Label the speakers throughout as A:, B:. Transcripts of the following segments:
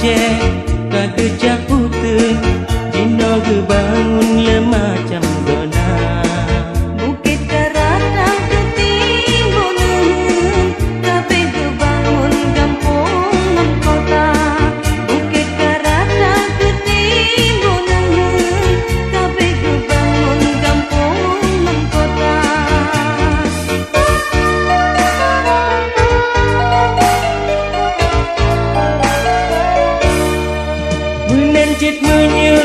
A: Aceh kagejak putih Dino bangun lemacam dona
B: Bukit Karatang ketimbun Kabeh bangun kampung nan kota Bukit Karatang ketimbun Kabeh bangun kampung nan kota
A: Menancit menye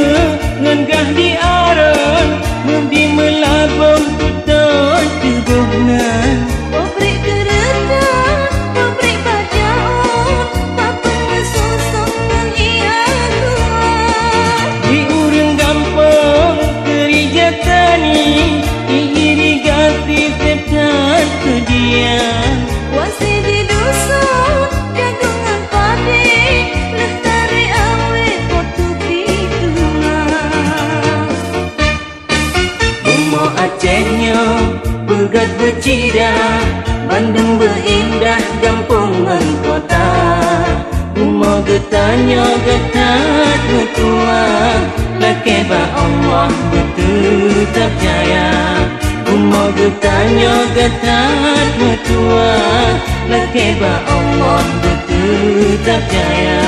A: ngenggah di aron Mendi melabung tuton tubuhnan
B: Pabrik kereta, pabrik bajau Papa ngesusung nan iya kuat
A: Di urang gampang kerja tani Irigasi septan kedian
B: Wasi di dusun, jagungan padi Lestari awe potu pitungan
A: Bumo Acehnya begat bercida Bandung berindah gampungan kota Bumo getanya getat mutua Lake ba Allah bertetap jaya Bumo getanya getat mutua Lake ba Allah bertetap jaya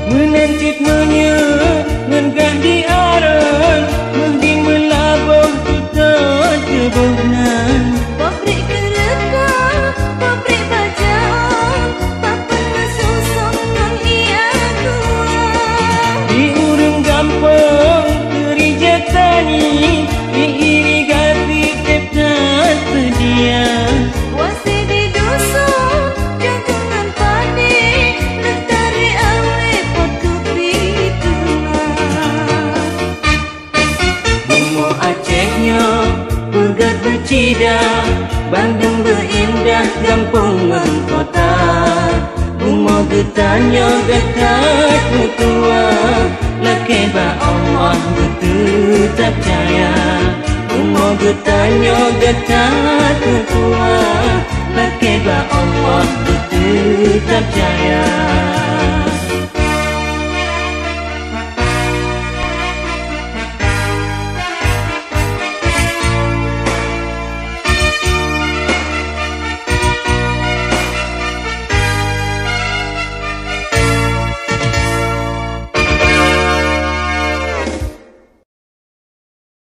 A: Menancit menye ngenggah di aron Mendi melabung tuton tubuhnan
B: Pabrik kereta, pabrik bajau Papa ngesusung nan iya kuat
A: Di urang gampang kerja tani Irigasi septan sedia
B: Wasi di dusun, jagungan padi Lestari awe potu pitungan
A: Bumo Acehnya begat bercida Bandung berindah gampungan kota Bumo getanya getat mutua Lake ba Allah bertetap jaya Bumo getanya getat mutua Lake ba Allah bertetap jaya